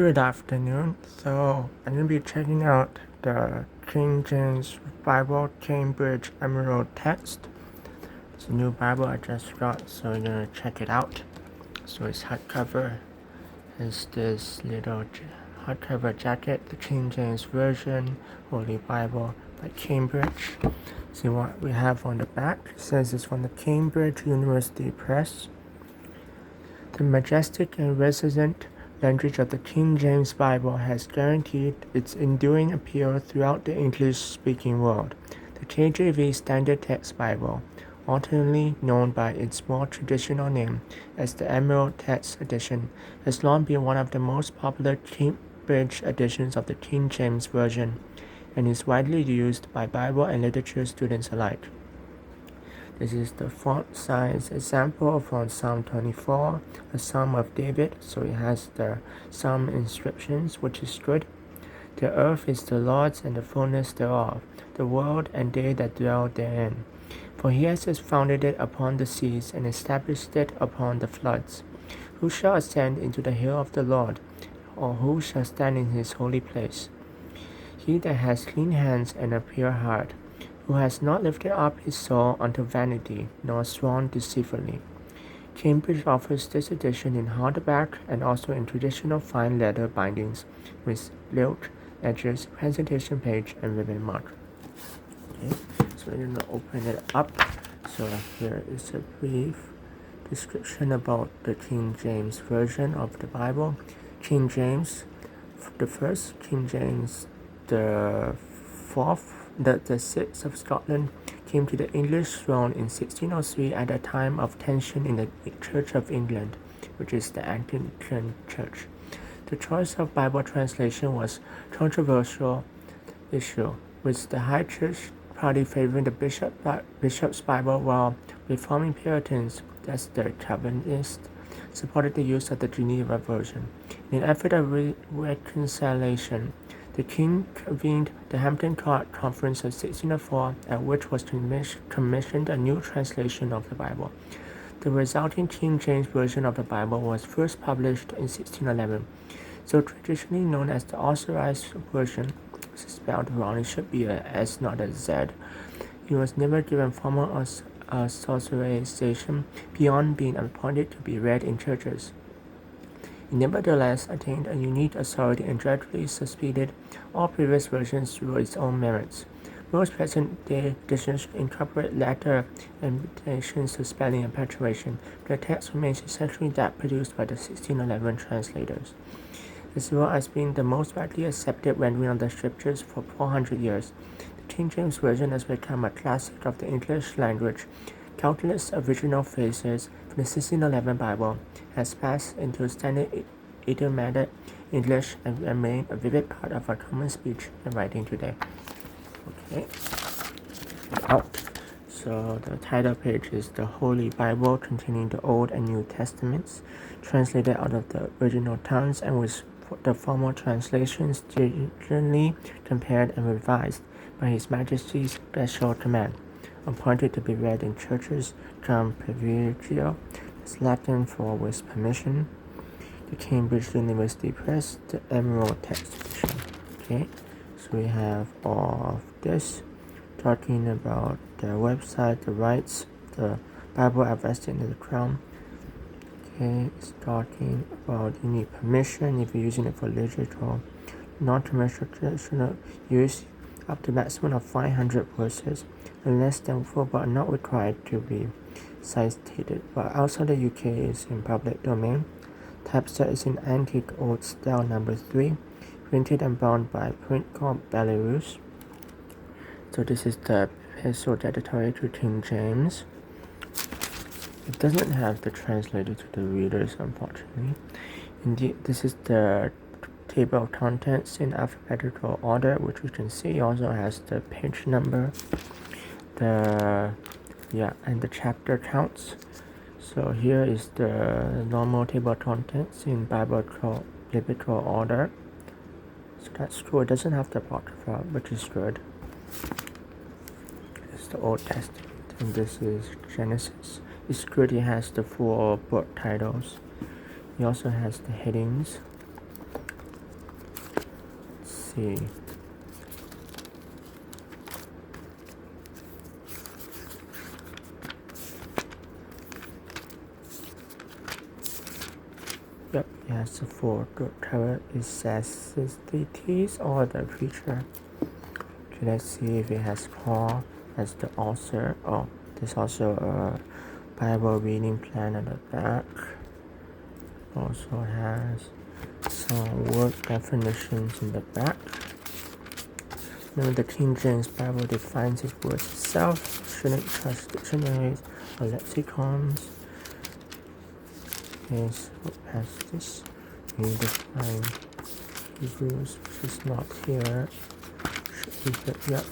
Good afternoon. So I'm going to be checking out the King James Bible Cambridge Emerald text. It's a new Bible I just got, so I'm going to check it out. So it's hardcover. It's this little hardcover jacket, the King James Version Holy Bible by Cambridge. See what we have on the back. It says it's from the Cambridge University Press. The majestic and resonant language of the King James Bible has guaranteed its enduring appeal throughout the English-speaking world. The KJV Standard Text Bible, alternately known by its more traditional name as the Emerald Text Edition, has long been one of the most popular Cambridge editions of the King James Version and is widely used by Bible and literature students alike. This is the font size example from Psalm 24, a Psalm of David, so it has the Psalm inscriptions, which is good. The earth is the Lord's and the fullness thereof, the world and they that dwell therein. For he has founded it upon the seas and established it upon the floods. Who shall ascend into the hill of the Lord, or who shall stand in his holy place? He that has clean hands and a pure heart, who has not lifted up his soul unto vanity, nor sworn deceitfully. Cambridge offers this edition in hardback and also in traditional fine leather bindings with gilt edges, presentation page, and ribbon mark. Okay, so we're going to open it up. So here is a brief description about the King James Version of the Bible. King James, the first, King James the fourth, the sixth of Scotland, came to the English throne in 1603 at a time of tension in the Church of England, which is the Anglican Church. The choice of Bible translation was a controversial issue, with the High Church party favoring the bishop's Bible, while reforming Puritans, that's the Calvinists, supported the use of the Geneva version. In an effort of reconciliation, the king convened the Hampton Court Conference of 1604, at which was commissioned a new translation of the Bible. The resulting King James Version of the Bible was first published in 1611. So traditionally known as the Authorized Version, spelled wrong, it should be a S, not a Z. It was never given formal authorization beyond being appointed to be read in churches. It nevertheless attained a unique authority and gradually succeeded all previous versions through its own merits. Most present-day editions incorporate letter invitations to spelling and punctuation. The text remains essentially that produced by the 1611 translators, as well as being the most widely accepted rendering of the scriptures for 400 years. The King James Version has become a classic of the English language. Countless original phrases from the 1611 Bible has passed into standard idiomatic English and remain a vivid part of our common speech and writing today. Okay. So the title page is the Holy Bible containing the Old and New Testaments, translated out of the original tongues and with the formal translations diligently compared and revised by His Majesty's special command. Appointed to be read in churches, cum privilegio, is Latin for with permission. The Cambridge University Press, the Emerald Text Edition. Okay, so we have all of this, talking about the website, the rights, the Bible invested in the crown. Okay, it's talking about you need permission if you're using it for literature, non-commercial traditional use, up to maximum of 500 verses, and less than 4 but not required to be cited. But outside the UK is in public domain. Typeset is in antique old style number 3, printed and bound by Print Corp Belarus. So this is the epistle dedicatory to King James. It doesn't have the translator to the readers, unfortunately. Indeed, this is the table of contents in alphabetical order, which you can see also has the page number, and the chapter counts. So here is the normal table of contents in biblical order. So that's cool. It doesn't have the apocrypha, which is good. It's the Old Testament, and this is Genesis. It's good. It has the full book titles. It also has the headings. see. Yep, it has the four good characteristics or the preacher. Okay, let's see if it has Paul as the author. Oh, there's also a Bible reading plan at the back. Also has some word definitions in the back. Now the King James Bible defines its words itself. Shouldn't trust dictionaries or lexicons. Yes, past this. We define Hebrews, which is not here. Should be good. Yep.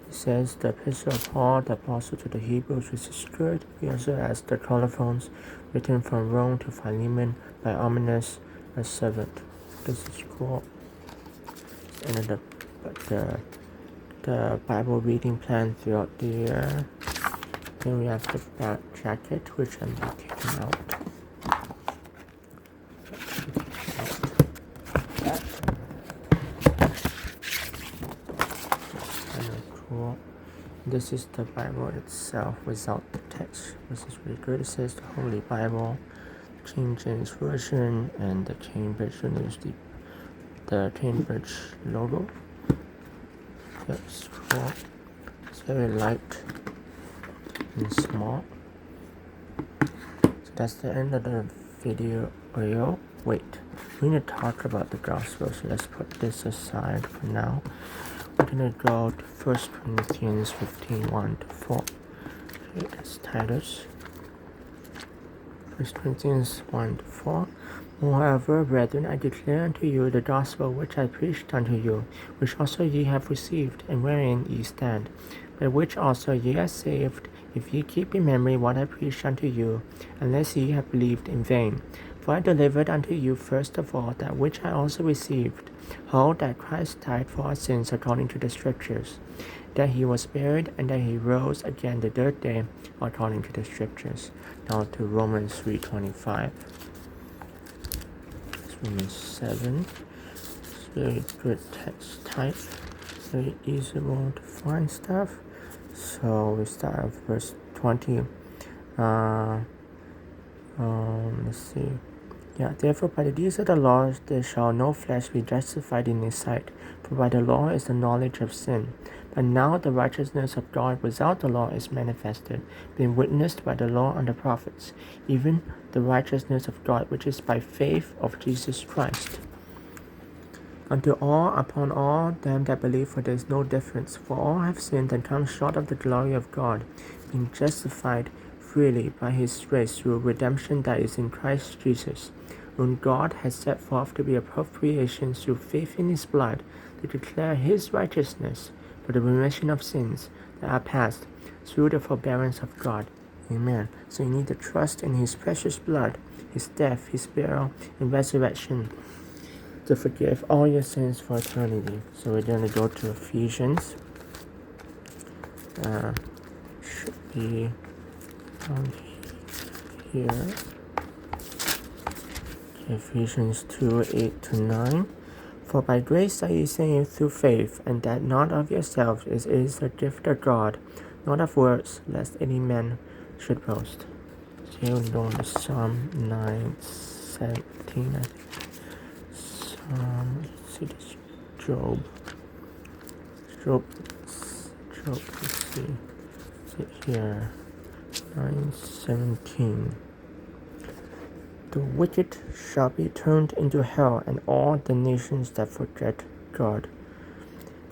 It says the Epistle of Paul, the Apostle to the Hebrews, which is good. We also has the colophons written from Rome to Philemon by Arminus, a servant. This is cool. And then the Bible reading plan throughout the year. Then we have the back jacket, which I'm not taking out. Cool. This is the Bible itself without the text. This is really good. It says the Holy Bible, King James Version, and the Cambridge University, the Cambridge logo. That's cool. It's very light and small. So that's the end of the video. Wait, we need to talk about the gospel, so let's put this aside for now. We're gonna go to 1 Corinthians 15:1-4. Okay, that's Titus. 1 Corinthians 1-4. Moreover, brethren, I declare unto you the gospel which I preached unto you, which also ye have received, and wherein ye stand, by which also ye are saved, if ye keep in memory what I preached unto you, unless ye have believed in vain. For I delivered unto you first of all that which I also received, how that Christ died for our sins according to the Scriptures, that he was buried, and that he rose again the third day according to the Scriptures. Now to Romans 3:25. Romans 7. It's very good text type. Very easy to find stuff. So we start with verse 20. Let's see. Yeah, therefore by the deeds of the law there shall no flesh be justified in his sight, for by the law is the knowledge of sin. But now the righteousness of God without the law is manifested, being witnessed by the law and the prophets, even the righteousness of God which is by faith of Jesus Christ. Unto all, upon all them that believe, for there is no difference. For all have sinned and come short of the glory of God, being justified freely by his grace through redemption that is in Christ Jesus, whom God has set forth to be a propitiation through faith in his blood, to declare his righteousness for the remission of sins that are past through the forbearance of God. Amen. So you need to trust in his precious blood, his death, his burial, and resurrection to forgive all your sins for eternity. So we're going to go to Ephesians. Should be down here. Ephesians 2:8-9. For by grace are ye saved through faith, and that not of yourselves, it is the gift of God, not of works, lest any man should boast. So we're going to Psalm 9:17, I think. Let's see this. Job, let's see. Is it here? 9:17. The wicked shall be turned into hell, and all the nations that forget God.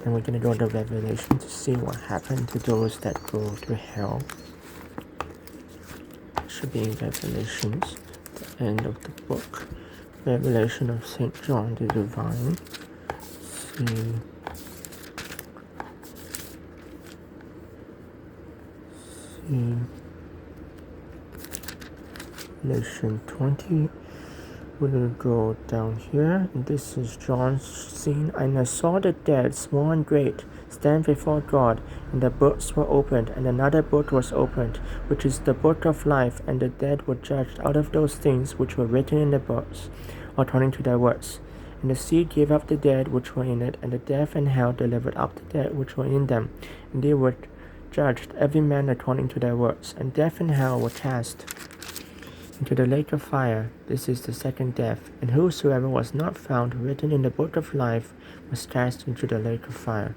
And we're going to go to Revelation to see what happened to those that go to hell. It should be in Revelations, the end of the book. Revelation of St. John the Divine. See. Revelation 20. We're going to go down here, and this is John's scene. And I saw the dead, small and great, stand before God, and the books were opened, and another book was opened, which is the book of life, and the dead were judged out of those things which were written in the books, according to their works. And the sea gave up the dead which were in it, and the death and hell delivered up the dead which were in them, and they were judged every man according to their works. And death and hell were cast into the lake of fire. This is the second death. And whosoever was not found written in the book of life was cast into the lake of fire.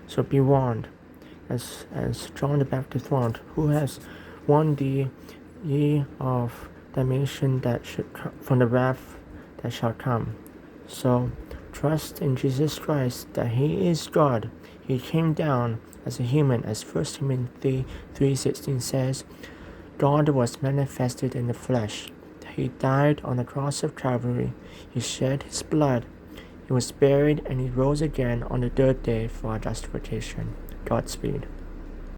So be warned, as John the Baptist warned, who has warned thee, ye of damnation that should come from the wrath that shall come. So trust in Jesus Christ that He is God. He came down as a human, as 1 Timothy 3:16 says. God was manifested in the flesh. He died on the cross of Calvary. He shed His blood. He was buried, and He rose again on the third day for our justification. Godspeed.